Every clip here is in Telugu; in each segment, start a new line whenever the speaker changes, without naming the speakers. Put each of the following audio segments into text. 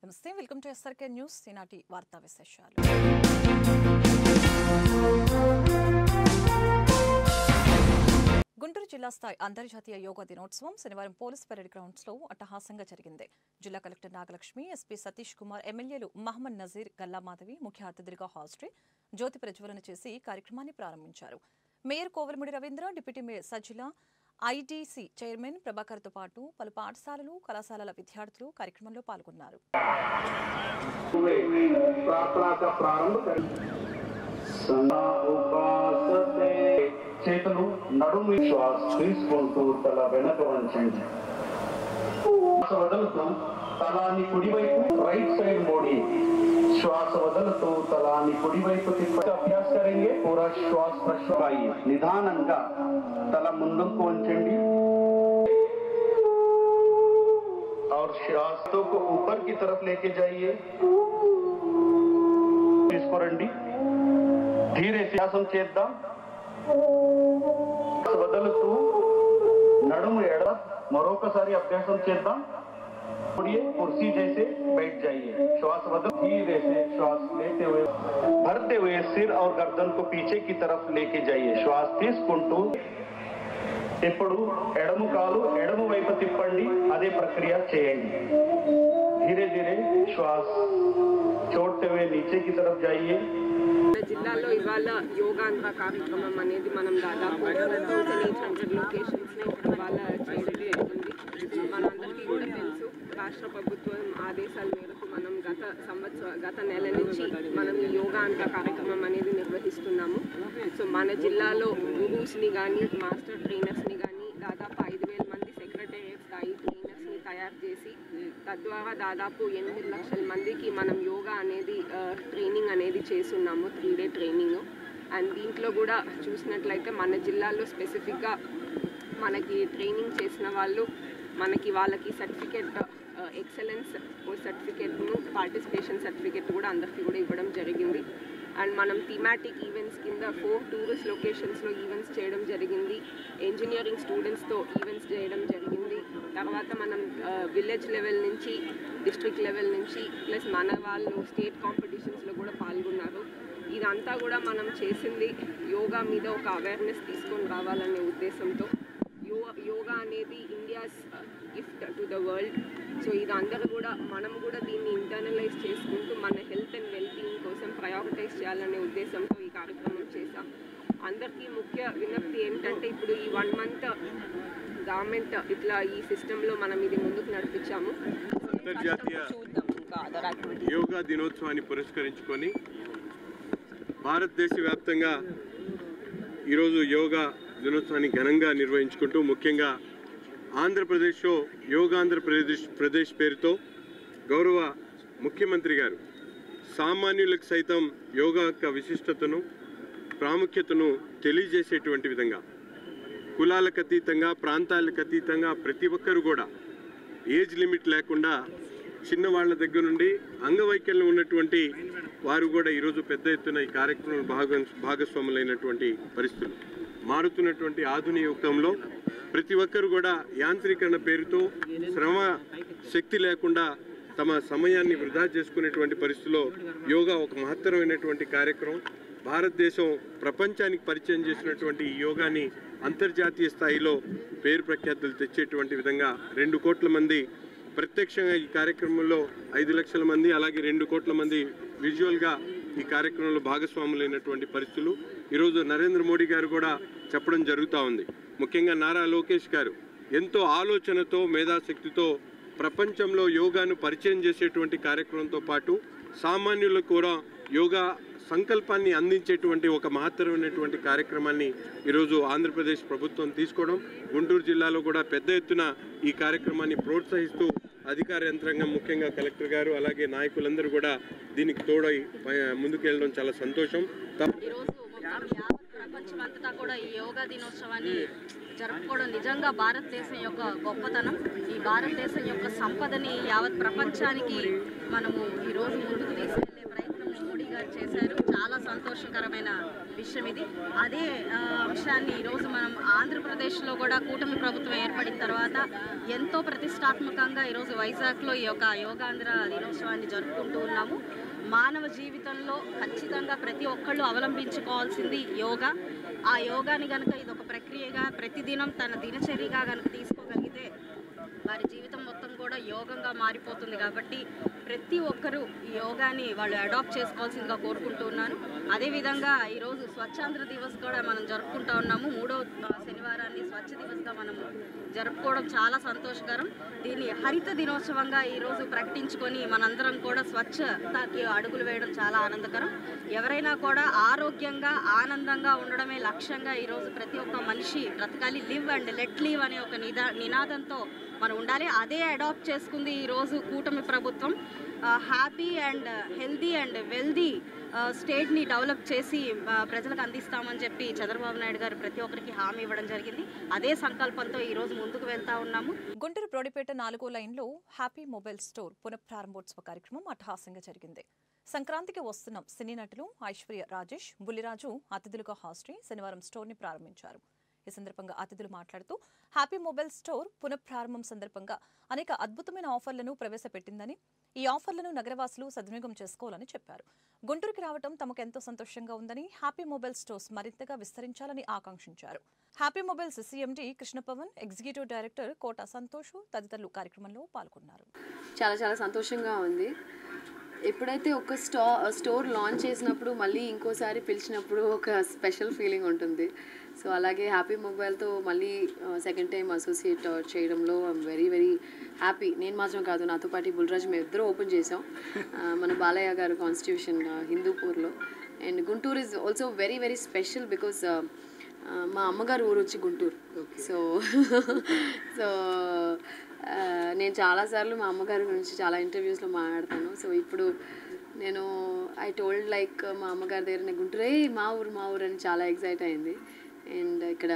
నమస్తే, వెల్కమ్ టు SRK న్యూస్. ఈనాటి వార్తా విశేషాలు. గుంటూరు జిల్లా స్థాయి అంతర్జాతీయ యోగా దినోత్సవం శనివారం పోలీస్ పరేడ్ గ్రౌండ్స్ లో అట్టహాసంగా జరిగింది. జిల్లా కలెక్టర్ నాగలక్ష్మి, ఎస్పీ సతీష్ కుమార్, ఎమ్మెల్యేలు మహమ్మద్ నజీర్, గల్లా మాధవి ముఖ్య అతిథులుగా హాజరై జ్యోతి ప్రజ్వలన చేసి కార్యక్రమాన్ని ప్రారంభించారు. Mayor Kovalamudi Ravindra, deputy mayor Sajila, IDC chairman ప్రభాకర్తో పాటు పలు పాఠశాలలు, కళాశాలల విద్యార్థులు కార్యక్రమంలో పాల్గొన్నారు.
చేతులు నడుము శ్వాస తీసుకుంటూ తల వెనక వంచండి. శ్వాస వదులుతూ తలాన్ని కుడివైపు రైట్ సైడ్ మోడి श्वास वदलतो तलानी कुडिवैपु तिप्पे अभ्यास करेंगे. पूरा श्वास प्रश्वास निदानंगा तल मुंदुकु वंचंडी और श्वासों को ऊपर की तरफ लेके जाइए. इसको रंडी धीरे से आसन చేద్దాం. వదలుతూ నడుము ఎడ మరొకసారి అభ్యాసం చేద్దాం. कुर्सी जैसे बैठ जाइए. श्वास बदल धीरे से श्वास लेते हुए भरते हुए सिर और गर्दन को पीछे की तरफ लेके जाइए. श्वास తీసుకుంటూ ఇప్పుడు ఎడమ కాలు ఎడమ వైపు తిప్పండి. అదే ప్రక్రియ చేయండి. धीरे धीरे श्वास छोड़ते हुए नीचे की तरफ जाइए.
జిల్లాలో ఇవాళ యోగాంధ్ర కార్యక్రమం అనేది మనం దాదాపు 2800 లొకేషన్స్ ని ఇవాళ చేయడం జరిగింది. మనందరికీ కూడా తెలుసు, రాష్ట్ర ప్రభుత్వం ఆదేశాల మేరకు మనం గత నెల నుంచి మనం ఈ యోగాంధ్ర కార్యక్రమం అనేది నిర్వహిస్తున్నాము. సో మన జిల్లాలో గురూస్ని కానీ మాస్టర్ ట్రైనర్స్ని కానీ దాదాపు 5000 మంది సెక్రటేరియట్ స్థాయి ట్రైనర్స్ని తయారు చేసి తద్వారా దాదాపు 8 లక్షల మందికి మనం యోగా అనేది ట్రైనింగ్ అనేది చేస్తున్నాము. 3 డే ట్రైనింగ్. అండ్ దీంట్లో కూడా చూసినట్లయితే మన జిల్లాలో స్పెసిఫిక్గా మనకి ట్రైనింగ్ చేసిన వాళ్ళు వాళ్ళకి సర్టిఫికేట్ ఎక్సలెన్స్ సర్టిఫికేట్ను పార్టిసిపేషన్ సర్టిఫికేట్ కూడా అందరికీ కూడా ఇవ్వడం జరిగింది. అండ్ మనం థీమాటిక్ ఈవెంట్స్ కింద 4 టూరిస్ట్ లొకేషన్స్లో ఈవెంట్స్ చేయడం జరిగింది. ఇంజనీరింగ్ స్టూడెంట్స్తో ఈవెంట్స్ చేయడం జరిగింది. తర్వాత మనం విలేజ్ లెవెల్ నుంచి డిస్ట్రిక్ట్ లెవెల్ నుంచి ప్లస్ మన వాళ్ళు స్టేట్ కాంపిటీషన్స్లో కూడా పాల్గొన్నారు. ఇదంతా కూడా మనం చేసింది యోగా మీద ఒక అవేర్నెస్ తీసుకొని రావాలనే ఉద్దేశంతో. యోగా అనేది India's gift to the world. So ఇది అందరూ కూడా మనం కూడా దీన్ని ఇంటర్నలైజ్ చేసుకుంటూ మన హెల్త్ అండ్ వెల్బీయింగ్ కోసం ప్రయారిటైజ్ చేయాలనే ఉద్దేశంతో ఈ కార్యక్రమం చేశాం. అందరికీ ముఖ్య విజ్ఞప్తి ఏంటంటే, ఇప్పుడు ఈ 1 మంత్ గవర్నమెంట్ ఇట్లా ఈ సిస్టంలో మనం ఇది ముందుకు నడిపించాము.
అంతర్జాతీయ యోగా దినోత్సవాన్ని పురస్కరించుకొని భారతదేశ వ్యాప్తంగా ఈరోజు యోగా దినోత్సవాన్ని ఘనంగా నిర్వహించుకుంటూ, ముఖ్యంగా ఆంధ్రప్రదేశ్లో యోగాంధ్రప్రదేశ్ పేరుతో గౌరవ ముఖ్యమంత్రి గారు సామాన్యులకు సైతం యోగా యొక్క విశిష్టతను, ప్రాముఖ్యతను తెలియజేసేటువంటి విధంగా కులాలకు అతీతంగా, ప్రాంతాలకు అతీతంగా ప్రతి ఒక్కరు కూడా ఏజ్ లిమిట్ లేకుండా చిన్నవాళ్ల దగ్గర నుండి అంగవైకల్యం ఉన్నటువంటి వారు కూడా ఈరోజు పెద్ద ఎత్తున ఈ కార్యక్రమంలో భాగస్వాములైనటువంటి పరిస్థితులు. మారుతున్నటువంటి ఆధునిక యుగంలో ప్రతి ఒక్కరు కూడా యాంత్రీకరణ పేరుతో శ్రమ శక్తి లేకుండా తమ సమయాన్ని వృధా చేసుకునేటువంటి పరిస్థితిలో యోగా ఒక మహత్తరమైనటువంటి కార్యక్రమం. భారతదేశం ప్రపంచానికి పరిచయం చేసినటువంటి ఈ యోగాని అంతర్జాతీయ స్థాయిలో పేరు ప్రఖ్యాతులు తెచ్చేటువంటి విధంగా 2 కోట్ల మంది ప్రత్యక్షంగా ఈ కార్యక్రమంలో 5 లక్షల మంది, అలాగే 2 కోట్ల మంది విజువల్గా ఈ కార్యక్రమంలో భాగస్వాములైనటువంటి పరిస్థితులు ఈరోజు నరేంద్ర మోడీ గారు కూడా చెప్పడం జరుగుతూ ఉంది. ముఖ్యంగా నారా లోకేష్ గారు ఎంతో ఆలోచనతో, మేధాశక్తితో ప్రపంచంలో యోగాను పరిచయం చేసేటువంటి కార్యక్రమంతో పాటు సామాన్యులకు కూడా యోగా సంకల్పాన్ని అందించేటువంటి ఒక మహత్తరమైనటువంటి కార్యక్రమాన్ని ఈరోజు ఆంధ్రప్రదేశ్ ప్రభుత్వం తీసుకోవడం, గుంటూరు జిల్లాలో కూడా పెద్ద ఎత్తున ఈ కార్యక్రమాన్ని ప్రోత్సహిస్తూ అధికార యంత్రాంగం, ముఖ్యంగా కలెక్టర్ గారు అలాగే నాయకులందరూ కూడా దీనికి తోడై ముందుకెళ్ళడం చాలా సంతోషం.
ప్రపంచమంతటా కూడా ఈ యోగా దినోత్సవాన్ని జరుపుకోవడం నిజంగా భారతదేశం యొక్క గొప్పతనం. ఈ భారతదేశం యొక్క సంపదని యావత్ ప్రపంచానికి మనము ఈరోజు ముందుకు తీసుకెళ్లే ప్రయత్నం మోడీ గారు చేశారు. చాలా సంతోషకరమైన విషయం ఇది. అదే అంశాన్ని ఈరోజు మనం ఆంధ్రప్రదేశ్లో కూడా కూటమి ప్రభుత్వం ఏర్పడిన తర్వాత ఎంతో ప్రతిష్టాత్మకంగా ఈరోజు వైజాగ్లో ఈ యొక్క యోగాంధ్ర దినోత్సవాన్ని జరుపుకుంటూ ఉన్నాము. మానవ జీవితంలో ఖచ్చితంగా ప్రతి ఒక్కళ్ళు అవలంబించుకోవాల్సింది యోగా. ఆ యోగాని కనుక ఇది ఒక ప్రక్రియగా ప్రతిదినం తన దినచర్యగా కనుక తీసుకోగలిగితే వారి జీవితం మొత్తం కూడా యోగంగా మారిపోతుంది. కాబట్టి ప్రతి ఒక్కరూ ఈ యోగాని వాళ్ళు అడాప్ట్ చేసుకోవాల్సిందిగా కోరుకుంటూ ఉన్నాను. అదేవిధంగా ఈరోజు స్వచ్ఛాంధ్ర దివస్ కూడా మనం జరుపుకుంటూ ఉన్నాము. 3వ శనివారాన్ని స్వచ్ఛ దివస్గా మనము జరుపుకోవడం చాలా సంతోషకరం. దీన్ని హరిత దినోత్సవంగా ఈరోజు ప్రకటించుకొని మనందరం కూడా స్వచ్ఛతకి అడుగులు వేయడం చాలా ఆనందకరం. ఎవరైనా కూడా ఆరోగ్యంగా ఆనందంగా ఉండడమే లక్ష్యంగా ఈరోజు ప్రతి ఒక్క మనిషి బ్రతకాలి. లివ్ అండ్ లెట్ లివ్ అనే ఒక నినాదంతో మనం ఉండాలి. అదే అడాప్ట్ చేసుకుంది ఈరోజు కూటమి ప్రభుత్వం. Happy and healthy and wealthy స్టేట్ని డెవలప్ చేసి ప్రజలకు అందిస్తామని చెప్పి చంద్రబాబు నాయుడు గారు ప్రతి ఒక్కరికి హామీ ఇవ్వడం జరిగింది. అదే సంకల్పంతో ఈరోజు ముందుకు వెళ్తా ఉన్నాము.
గుంటూరు బ్రోడిపేట 4వ లైన్లో హ్యాపీ మొబైల్ స్టోర్ పునఃప్రారంభోత్సవ కార్యక్రమం అట్టహాసంగా జరిగింది. సంక్రాంతికి వస్తున్న సినీ నటులు ఐశ్వర్య రాజేష్, బుల్లిరాజు అతిథులుగా హాజరై శనివారం స్టోర్ని ప్రారంభించారు. ఈ సందర్భంగా అతిథులు మాట్లాడుతూ హ్యాపీ మొబైల్ స్టోర్ పునఃప్రారంభం సందర్భంగా అనేక అద్భుతమైన ఆఫర్లను ప్రవేశపెట్టిందని, ఈ ఆఫర్లను నగరవాసులు సద్వినియోగం చేసుకోవాలని చెప్పారు. గుంటూరుకి రావడం తమకు ఎంతో సంతోషంగా ఉందని, హ్యాపీ మొబైల్ స్టోర్స్ మరింతగా విస్తరించాలని ఆకాంక్షించారు. Happy mobiles CMD Krishnapavan, executive director Kota Santosh తదితరులు కార్యక్రమంలో పాల్గొన్నారు.
చాలా సంతోషంగా ఉంది. ఎప్పుడైతే ఒక స్టోర్ లాంచ్ చేసినప్పుడు మళ్ళీ ఇంకోసారి పిలిచినప్పుడు ఒక స్పెషల్ ఫీలింగ్ ఉంటుంది. సో అలాగే హ్యాపీ మొబైల్తో మళ్ళీ సెకండ్ టైం అసోసియేట్ చేయడంలో ఐఎమ్ వెరీ హ్యాపీ. నేను మాత్రం కాదు, నాతో పాటు బుల్రాజ్ మేము ఇద్దరు ఓపెన్ చేసాం మన బాలయ్య గారు కాన్స్టిట్యూషన్ హిందూపూర్లో. And Guntur is also very special because మా అమ్మగారు ఊరు వచ్చి గుంటూరు. సో నేను చాలాసార్లు మా అమ్మగారి గురించి చాలా ఇంటర్వ్యూస్లో మాట్లాడతాను. సో ఇప్పుడు నేను ఐ టోల్డ్ లైక్ మా అమ్మగారి దగ్గర నేను గుంటూరే మా ఊరు అని చాలా ఎక్సైట్ అయింది. అండ్ ఇక్కడ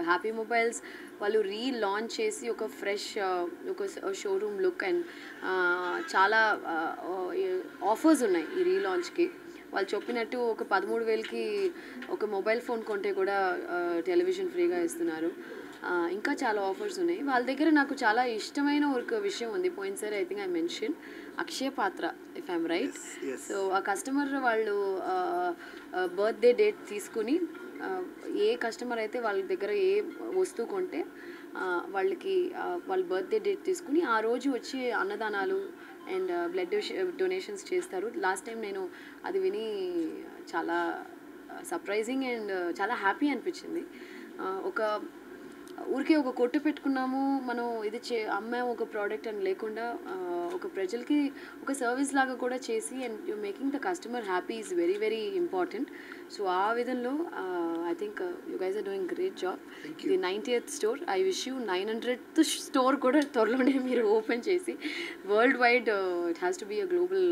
హ్యాపీ మొబైల్స్ వాళ్ళు రీలాంచ్ చేసి ఒక ఫ్రెష్ ఒక షోరూమ్ లుక్ అండ్ చాలా ఆఫర్స్ ఉన్నాయి ఈ రీలాంచ్కి. వాళ్ళు చెప్పినట్టు ఒక 13,000కి ఒక మొబైల్ ఫోన్ కొంటే కూడా టెలివిజన్ ఫ్రీగా ఇస్తున్నారు. ఇంకా చాలా ఆఫర్స్ ఉన్నాయి వాళ్ళ దగ్గర. నాకు చాలా ఇష్టమైన ఒక విషయం ఉంది. పోయినసారి ఐ థింక్ ఐ మెన్షన్ అక్షయ పాత్ర, ఇఫ్ ఐఎమ్ రైట్. సో ఆ కస్టమర్ వాళ్ళు బర్త్డే డేట్ తీసుకుని ఏ కస్టమర్ అయితే వాళ్ళ దగ్గర ఏ వస్తువు కొంటే వాళ్ళకి వాళ్ళ బర్త్డే డేట్ తీసుకుని ఆ రోజు వచ్చి అన్నదానాలు అండ్ బ్లడ్ డొనేషన్స్ చేస్తారు. లాస్ట్ టైం నేను అది విని చాలా సర్ప్రైజింగ్ అండ్ చాలా హ్యాపీ అనిపించింది. ఒక ఊరికే ఒక కొట్టు పెట్టుకున్నాము మనం ఇది అమ్మాము ఒక ప్రోడక్ట్ అని లేకుండా ఒక ప్రజలకి ఒక సర్వీస్ లాగా కూడా చేసి and you making the customer happy is very important. So ఆ విధంలో I think you guys are doing great job. ఇది 90th store. I wish you 900th store కూడా త్వరలోనే మీరు ఓపెన్ చేసి world wide it has to be a global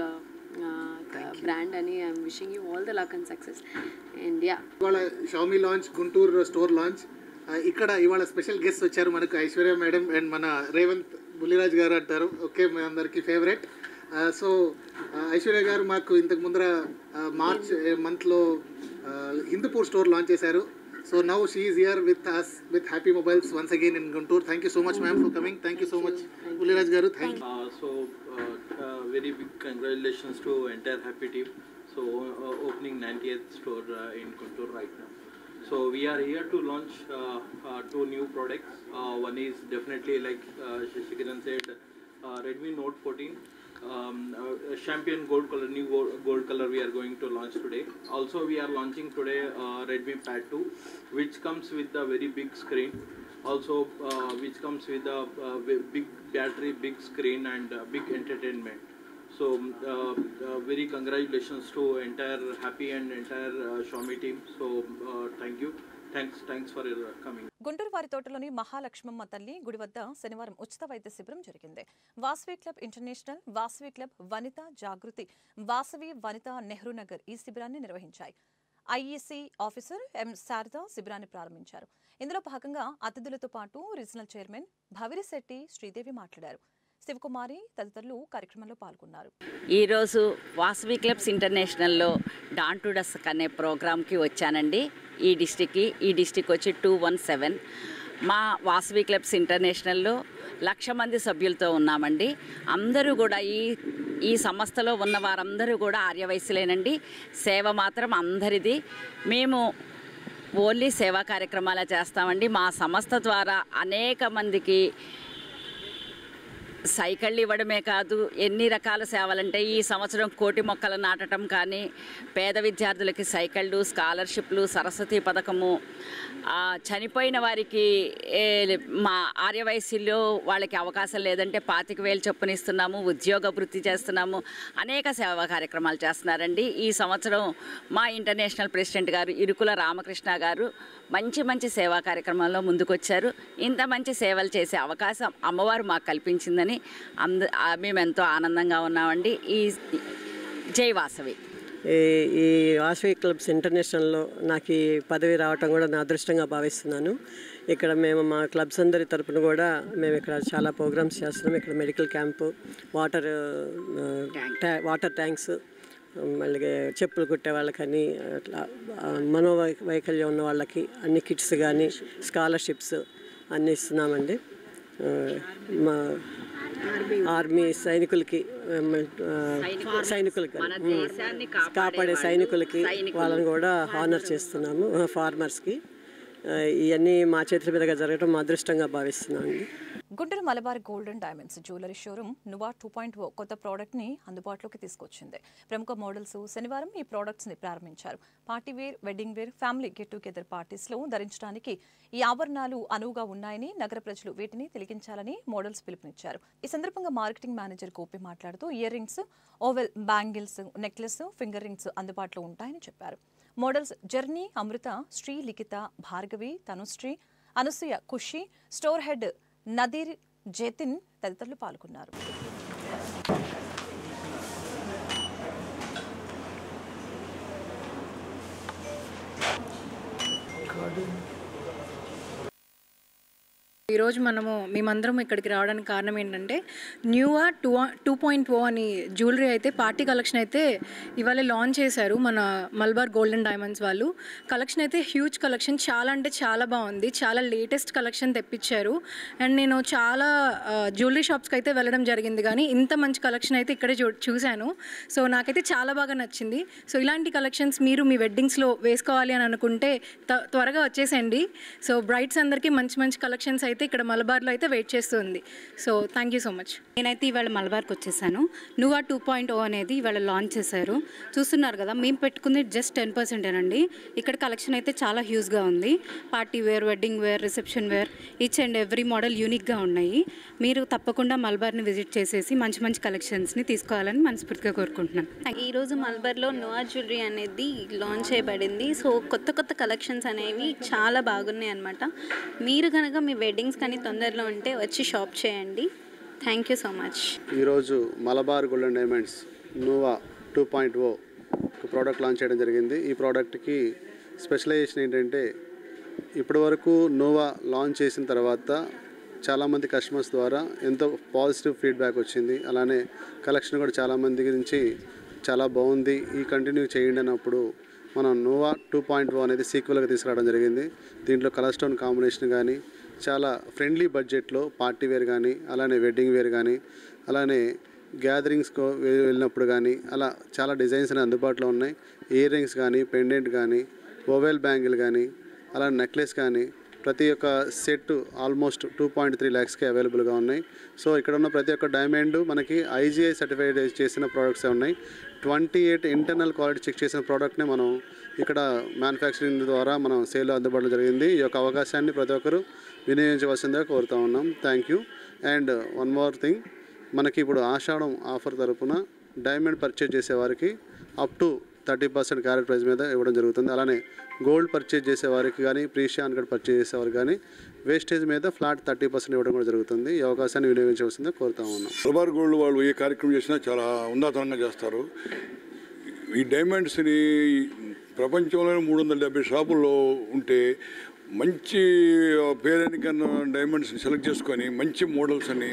brand అని I'm wishing you all the luck and success. And yeah
ఇవాళ Xiaomi launch, Guntur store launch. ఇక్కడ ఇవాళ స్పెషల్ గెస్ట్ వచ్చారు మనకు ఐశ్వర్య మేడం అండ్ మన రేవంత్ బుల్లిరాజ్ గారు అంటారు. ఓకే, మీ అందరికీ ఫేవరెట్. సో ఐశ్వర్య గారు మాకు ఇంతకు ముందర మార్చ్ మంత్లో హిందూపూర్ స్టోర్ లాంచ్ చేశారు. So now she is here with us with Happy Mobiles once again in Guntur. Thank you so much ma'am for coming. Thank you so much Bulliraj garu. Thank you.
Very big congratulations to entire Happy team. So opening 90th store in Guntur right now. So we are here to launch 2 new products. One is definitely like Shashikiran said, Redmi Note 14. Champion gold color, new gold color we are going to launch today. Also we are launching today Redmi Pad 2, which comes with a very big screen. Also which comes with a big battery, big screen and big entertainment. So very congratulations to entire Happy and entire Xiaomi team. So thank you. Thanks for your coming.
Guntur వారి తోటలోని మహాలక్ష్మమ్మ తల్లి గుడి వద్ద శనివారం ఉచిత వైద్య శిబిరం జరిగింది. Vasavi club international, Vasavi club Vanitha Jagruthi, Vasavi Vanitha Nehru Nagar ఈ శిబిరాన్ని నిర్వహించాయి. ఐఈసీ ఆఫీసర్ ఎం శారద శిబిరాన్ని ప్రారంభించారు. ఇందులో భాగంగా అతిథులతో పాటు రీజనల్ చైర్మన్ భవిరిశెట్టి శ్రీదేవి మాట్లాడారు. శివకుమారి తదితరులు కార్యక్రమంలో పాల్గొన్నారు.
ఈరోజు వాసవి క్లబ్స్ ఇంటర్నేషనల్లో డాన్ టు డస్క్ అనే ప్రోగ్రామ్కి వచ్చానండి. ఈ డిస్టిక్ వచ్చి 217. మా వాసవి క్లబ్స్ ఇంటర్నేషనల్లో 1,00,000 మంది సభ్యులతో ఉన్నామండి. అందరూ కూడా ఈ సంస్థలో ఉన్న వారందరూ కూడా ఆర్యవైశ్యులేనండి. సేవ మాత్రం అందరిది. మేము ఓన్లీ సేవా కార్యక్రమాలు చేస్తామండి. మా సంస్థ ద్వారా అనేక మందికి సైకిళ్ళు ఇవ్వడమే కాదు, ఎన్ని రకాల సేవలంటే ఈ సంవత్సరం కోటి మొక్కలు నాటడం కానీ, పేద విద్యార్థులకి సైకిళ్ళు, స్కాలర్షిప్లు, సరస్వతి పథకము, చనిపోయిన వారికి మా ఆర్యవైశ్యుల్లో వాళ్ళకి అవకాశం లేదంటే 25,000 చొప్పున ఇస్తున్నాము, ఉద్యోగ వృత్తి చేస్తున్నాము, అనేక సేవా కార్యక్రమాలు చేస్తున్నారండి. ఈ సంవత్సరం మా ఇంటర్నేషనల్ ప్రెసిడెంట్ గారు ఇరుకుల రామకృష్ణ గారు మంచి సేవా కార్యక్రమాల్లో ముందుకొచ్చారు. ఇంత మంచి సేవలు చేసే అవకాశం అమ్మవారు మాకు కల్పించిందని మేమెంతో ఆనందంగా ఉన్నామండి. ఈ జై వాసవి.
ఈ వాసవి క్లబ్స్ ఇంటర్నేషనల్లో నాకు ఈ పదవి రావటం కూడా నా అదృష్టంగా భావిస్తున్నాను. ఇక్కడ మేము మా క్లబ్స్ అందరి తరపున కూడా మేము ఇక్కడ చాలా ప్రోగ్రామ్స్ చేస్తున్నాం. ఇక్కడ మెడికల్ క్యాంపు, వాటర్ ట్యాంక్స్, మళ్ళీ చెప్పులు కుట్టే వాళ్ళకని, అట్లా మనోవైకల్యం ఉన్న వాళ్ళకి అన్ని కిట్స్ కానీ స్కాలర్షిప్స్ అన్నీ ఇస్తున్నామండి. మా ఆర్మీ సైనికులకి కాపాడే సైనికులకి వాళ్ళని కూడా హానర్ చేస్తున్నాము. ఫార్మర్స్కి ఇవన్నీ మా చేతుల మీదుగా జరగడం మా అదృష్టంగా భావిస్తున్నాం అండి.
Guntur Malabar gold and diamonds jewellery showroom నువా 2.0 కొత్త ప్రోడక్ట్ని అందుబాటులోకి తీసుకొచ్చింది. ప్రముఖ మోడల్స్ శనివారం ఈ ప్రోడక్ట్స్ని ప్రారంభించారు. Party wear, wedding wear, family get together పార్టీస్లో ధరించడానికి ఈ ఆభరణాలు అనువుగా ఉన్నాయని, నగర ప్రజలు వీటిని తిలకించాలని మోడల్స్ పిలుపునిచ్చారు. ఈ సందర్భంగా మార్కెటింగ్ మేనేజర్ గోపి మాట్లాడుతూ earrings, oval bangles, necklace, finger rings అందుబాటులో ఉంటాయని చెప్పారు. మోడల్స్ జర్నీ, అమృత, శ్రీ, లిఖిత, భార్గవి, తనుశ్రీ, అనసూయ, ఖుషి, స్టోర్ హెడ్ నదీర్, జతిన్ తదితరులు పాల్గొన్నారు.
ఈరోజు మేమందరం ఇక్కడికి రావడానికి కారణం ఏంటంటే న్యూవా 2.0 అని జ్యువెలరీ అయితే పార్టీ కలెక్షన్ అయితే ఇవాళ లాంచ్ చేశారు మన మలబార్ గోల్డ్ అండ్ డైమండ్స్ వాళ్ళు. కలెక్షన్ అయితే హ్యూజ్ కలెక్షన్, చాలా అంటే చాలా బాగుంది. చాలా లేటెస్ట్ కలెక్షన్ తెప్పించారు. అండ్ నేను చాలా జ్యువెలరీ షాప్స్కి అయితే వెళ్ళడం జరిగింది, కానీ ఇంత మంచి కలెక్షన్ అయితే ఇక్కడే చూశాను. సో నాకైతే చాలా బాగా నచ్చింది. సో ఇలాంటి కలెక్షన్స్ మీరు మీ వెడ్డింగ్స్లో వేసుకోవాలి అని అనుకుంటే త్వరగా వచ్చేసేయండి. సో బ్రైడ్స్ అందరికీ మంచి కలెక్షన్స్ అయితే ఇక్కడ మలబార్లో అయితే వెయిట్ చేస్తుంది. So thank you so much.
నేనైతే ఇవాళ మలబార్కి వచ్చేసాను. నువా 2.0 అనేది ఇవాళ లాంచ్ చేశారు. చూస్తున్నారు కదా, మేము పెట్టుకుంది జస్ట్ 10% అండి. ఇక్కడ కలెక్షన్ అయితే చాలా హ్యూజ్గా ఉంది. Party wear, wedding wear, reception wear, each and every model యూనిక్గా ఉన్నాయి. మీరు తప్పకుండా మలబార్ని విజిట్ చేసేసి మంచి కలెక్షన్స్ని తీసుకోవాలని మనస్ఫూర్తిగా కోరుకుంటున్నాను.
ఈరోజు మలబార్లో నువా జ్యువెలరీ అనేది లాంచ్ చేయబడింది. సో కొత్త కలెక్షన్స్ అనేవి చాలా బాగున్నాయి అన్నమాట. మీరు కనుక మీ వెడ్డింగ్స్ కానీ తొందరలో ఉంటే వచ్చి షాప్ చేయండి. Thank you so much.
ఈరోజు మలబార్ గోల్డ్ అండ్ డైమండ్స్ నువా 2.0 ఒక ప్రోడక్ట్ లాంచ్ చేయడం జరిగింది. ఈ ప్రోడక్ట్కి స్పెషలైజేషన్ ఏంటంటే, ఇప్పటి వరకు నోవా లాంచ్ చేసిన తర్వాత చాలామంది కస్టమర్స్ ద్వారా ఎంతో పాజిటివ్ ఫీడ్బ్యాక్ వచ్చింది. అలానే కలెక్షన్ కూడా చాలామంది గురించి చాలా బాగుంది, ఈ కంటిన్యూ చేయండి అన్నప్పుడు మనం నోవా 2.0 అనేది సీక్వెల్గా తీసుకురావడం జరిగింది. దీంట్లో కలర్ స్టోన్ కాంబినేషన్ కానీ, చాలా ఫ్రెండ్లీ బడ్జెట్లో పార్టీ వేర్ కానీ, అలానే వెడ్డింగ్ వేర్ కానీ, అలానే గ్యాదరింగ్స్కి వెళ్ళినప్పుడు కానీ అలా చాలా డిజైన్స్ అనేవి అందుబాటులో ఉన్నాయి. ఇయర్ రింగ్స్ కానీ, పెండెంట్ కానీ, ఓవెల్ బ్యాంగిల్ కానీ, అలా నెక్లెస్ కానీ ప్రతి ఒక్క సెట్ ఆల్మోస్ట్ 2.3 lakhsకి అవైలబుల్గా ఉన్నాయి. సో ఇక్కడ ఉన్న ప్రతి ఒక్క డైమండ్ మనకి IGI సర్టిఫైడ్ చేసిన ప్రోడక్ట్సే ఉన్నాయి. 28 ఇంటర్నల్ క్వాలిటీ చెక్ చేసిన ప్రోడక్ట్ని మనం ఇక్కడ మ్యానుఫ్యాక్చరింగ్ ద్వారా మనం సేల్ అందుబాటులో జరిగింది. ఈ యొక్క అవకాశాన్ని ప్రతి ఒక్కరూ వినియోగించవలసిందిగా కోరుతూ ఉన్నాం. Thank you. And one more thing, మనకి ఇప్పుడు ఆషాఢం ఆఫర్ తరపున డైమండ్ పర్చేజ్ చేసేవారికి అప్ టు 30% క్యారెట్ ప్రైస్ మీద ఇవ్వడం జరుగుతుంది. అలానే గోల్డ్ పర్చేజ్ చేసేవారికి కానీ, ప్రీషియా అన్కట్ పర్చేజ్ చేసేవారికి కానీ వేస్టేజ్ మీద ఫ్లాట్ 30% ఇవ్వడం కూడా జరుగుతుంది. ఈ అవకాశాన్ని వినియోగించవలసిందిగా కోరుతా ఉన్నాం.
మలబార్ గోల్డ్ వాళ్ళు ఏ కార్యక్రమం చేసినా చాలా ఉన్నతంగా చేస్తారు. ఈ డైమండ్స్ని ప్రపంచంలోనే 370 షాపుల్లో ఉంటే మంచి పేరెంట్ డైమండ్స్ని సెలెక్ట్ చేసుకొని మంచి మోడల్స్ అని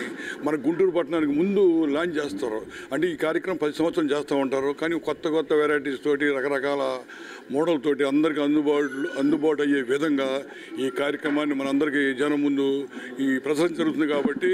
మన గుంటూరు పట్టణానికి ముందు లాంచ్ చేస్తారు. అంటే ఈ కార్యక్రమం 10 సంవత్సరం చేస్తూ ఉంటారు, కానీ కొత్త వెరైటీస్ తోటి రకరకాల మోడల్ తోటి అందరికీ అందుబాటు అయ్యే విధంగా ఈ కార్యక్రమాన్ని మనందరికీ జనం ముందు ఈ ప్రదర్శన జరుగుతుంది. కాబట్టి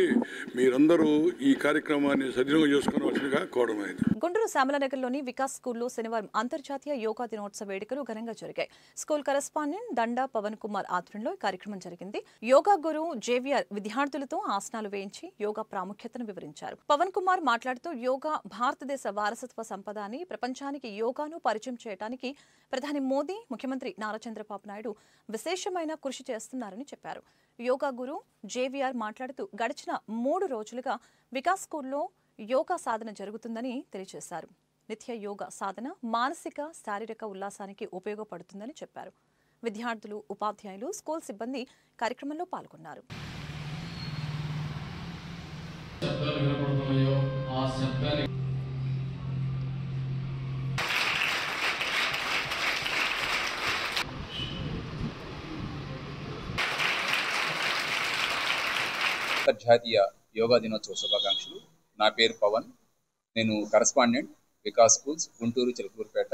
మీరందరూ ఈ కార్యక్రమాన్ని సద్వినియోగం చేసుకోవాల్సిందిగా కోరమైంది.
గుంటూరు శ్యామలనగర్లోని వికాస్ స్కూల్లో శనివారం అంతర్జాతీయ యోగా దినోత్సవ వేడుకలు ఘనంగా జరిగాయి. స్కూల్ కరెస్పాండెంట్ దండా పవన్ కుమార్ ఆధ్వర్యంలో ఈ కార్యక్రమం జరిగింది. యోగా గురు జేవిఆర్ విద్యార్థులతో ఆసనాలు వేయించి యోగా ప్రాముఖ్యతను వివరించారు. పవన్ కుమార్ మాట్లాడుతూ యోగా భారతదేశ వారసత్వ సంపద అని, ప్రపంచానికి యోగాను పరిచయం చేయడానికి ప్రధాని మోదీ, ముఖ్యమంత్రి నారా చంద్రబాబు నాయుడు విశేషమైన కృషి చేస్తున్నారని చెప్పారు. యోగా గురు జేవిఆర్ మాట్లాడుతూ గడిచిన 3 రోజులుగా వికాస్ స్కూల్లో యోగా సాధన జరుగుతుందని తెలియజేశారు. నిత్య యోగా సాధన మానసిక, శారీరక ఉల్లాసానికి ఉపయోగపడుతుందని చెప్పారు. విద్యార్థులు, ఉపాధ్యాయులు, స్కూల్ సిబ్బంది కార్యక్రమంలో పాల్గొన్నారు.
అంతర్జాతీయ యోగా దినోత్సవ శుభాకాంక్షలు. నా పేరు పవన్. నేను కరెస్పాండెంట్ వికాస్ స్కూల్స్ గుంటూరు చిలకలూరుపేట.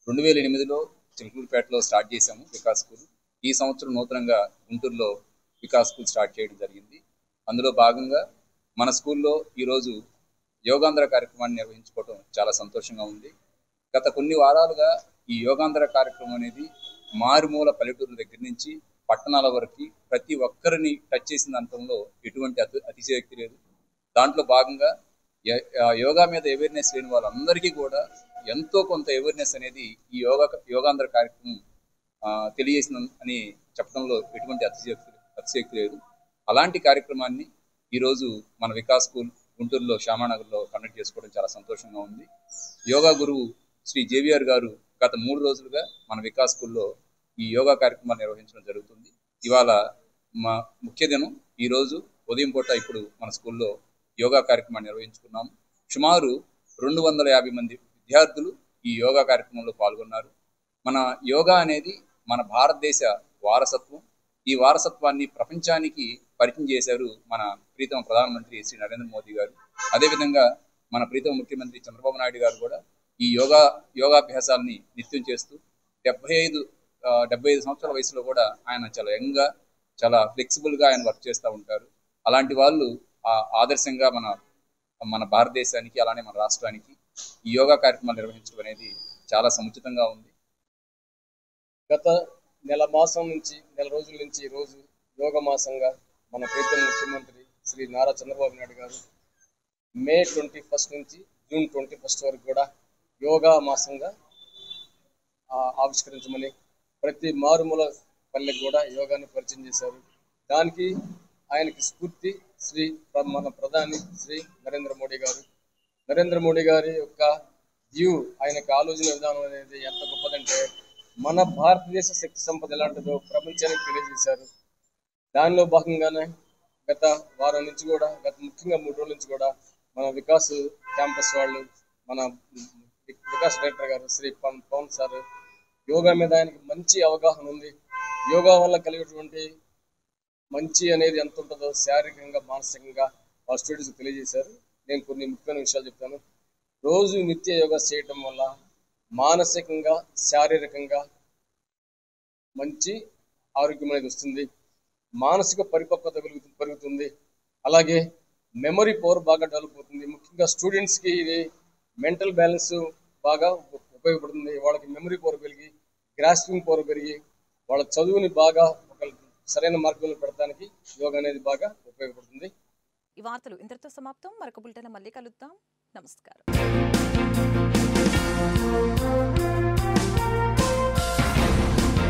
2008లో చిలకలూరుపేటలో స్టార్ట్ చేశాము వికాస్ స్కూల్. ఈ సంవత్సరం నూతనంగా గుంటూరులో వికాస్ స్కూల్ స్టార్ట్ చేయడం జరిగింది. అందులో భాగంగా మన స్కూల్లో ఈరోజు యోగాంధ్ర కార్యక్రమాన్ని నిర్వహించుకోవడం చాలా సంతోషంగా ఉంది. గత కొన్ని వారాలుగా ఈ యోగాంధ్ర కార్యక్రమం అనేది మారుమూల పల్లెటూరు దగ్గర నుంచి పట్టణాల వరకు ప్రతి ఒక్కరిని టచ్ చేసిన అంతంలో ఎటువంటి అతిశయోక్తి లేదు. దాంట్లో భాగంగా యోగా మీద అవేర్నెస్ లేని వాళ్ళందరికీ కూడా ఎంతో కొంత అవేర్నెస్ అనేది ఈ యోగాంధ్ర కార్యక్రమం తెలియజేసిన అని చెప్పడంలో ఎటువంటి అతిశయోక్తి లేదు. అలాంటి కార్యక్రమాన్ని ఈరోజు మన వికాస్ స్కూల్ గుంటూరులో శ్యామానగర్లో కండక్ట్ చేసుకోవడం చాలా సంతోషంగా ఉంది. యోగా గురువు శ్రీ జేవిఆర్ గారు గత 3 రోజులుగా మన వికాస్ స్కూల్లో ఈ యోగా కార్యక్రమాలు నిర్వహించడం జరుగుతుంది. ఇవాళ మా ముఖ్య దినం. ఈరోజు ఉదయం పూట ఇప్పుడు మన స్కూల్లో యోగా కార్యక్రమాన్ని నిర్వహించుకున్నాము. సుమారు 250 మంది విద్యార్థులు ఈ యోగా కార్యక్రమంలో పాల్గొన్నారు. మన యోగా అనేది మన భారతదేశ వారసత్వం. ఈ వారసత్వాన్ని ప్రపంచానికి పరిచయం చేశారు మన ప్రీతమ ప్రధానమంత్రి శ్రీ నరేంద్ర మోదీ గారు. అదేవిధంగా మన ప్రీతమ ముఖ్యమంత్రి చంద్రబాబు నాయుడు గారు కూడా ఈ యోగాభ్యాసాలని నిత్యం చేస్తూ 75 సంవత్సరాల వయసులో కూడా ఆయన చాలా యంగ్గా, చాలా ఫ్లెక్సిబుల్గా ఆయన వర్క్ చేస్తూ ఉంటారు. అలాంటి వాళ్ళు ఆదర్శంగా మన భారతదేశానికి, అలానే మన రాష్ట్రానికి ఈ యోగా కార్యక్రమాలు నిర్వహించడం అనేది చాలా సముచితంగా ఉంది.
గత నెల రోజుల నుంచి ఈరోజు యోగ మాసంగా మన ప్రీతం ముఖ్యమంత్రి శ్రీ నారా చంద్రబాబు నాయుడు గారు మే 21 నుంచి జూన్ 21 వరకు కూడా యోగా మాసంగా ఆవిష్కరించమని ప్రతి మారుమూల పల్లెకి కూడా యోగాన్ని పరిచయం చేశారు. దానికి ఆయనకి స్ఫూర్తి మన ప్రధాని శ్రీ నరేంద్ర మోడీ గారి యొక్క వ్యూ, ఆయనకి ఆలోచన విధానం అనేది ఎంత గొప్పదంటే మన భారతదేశ శక్తి సంపద ఎలాంటిదో ప్రపంచానికి తెలియజేశారు. దానిలో భాగంగానే గత వారం నుంచి కూడా, ముఖ్యంగా 3 రోజుల నుంచి కూడా మన వికాస్ క్యాంపస్ వాళ్ళు, మన వికాస్ డైరెక్టర్ గారు శ్రీ పవన్ సార్ యోగా మీద ఆయనకి మంచి అవగాహన ఉంది. యోగా వల్ల కలిగేటువంటి మంచి అనేది ఎంత ఉంటుందో శారీరకంగా, మానసికంగా వాళ్ళ స్టూడెంట్స్కి తెలియజేశారు. నేను కొన్ని ముఖ్యమైన విషయాలు చెప్తాను. రోజు నిత్య యోగా చేయటం వల్ల మానసికంగా, శారీరకంగా మంచి ఆరోగ్యం అనేది వస్తుంది. మానసిక పరిపక్వత పెరుగుతుంది. అలాగే మెమరీ పవర్ బాగా డెవలప్ అవుతుంది. ముఖ్యంగా స్టూడెంట్స్కి ఇది మెంటల్ బ్యాలెన్స్ బాగా ఉపయోగపడుతుంది. వాళ్ళకి మెమరీ పవర్ పెరిగి, గ్రాస్పింగ్ పవర్ పెరిగి, వాళ్ళ చదువుని బాగా ఒక సరైన మార్గంలో పెడతానికి యోగా అనేది బాగా ఉపయోగపడుతుంది.
ఈ వార్తలు ఇంతటితో సమాప్తం. మరొక బులెటిన్ మళ్ళీ కలుద్దాం. నమస్కారం.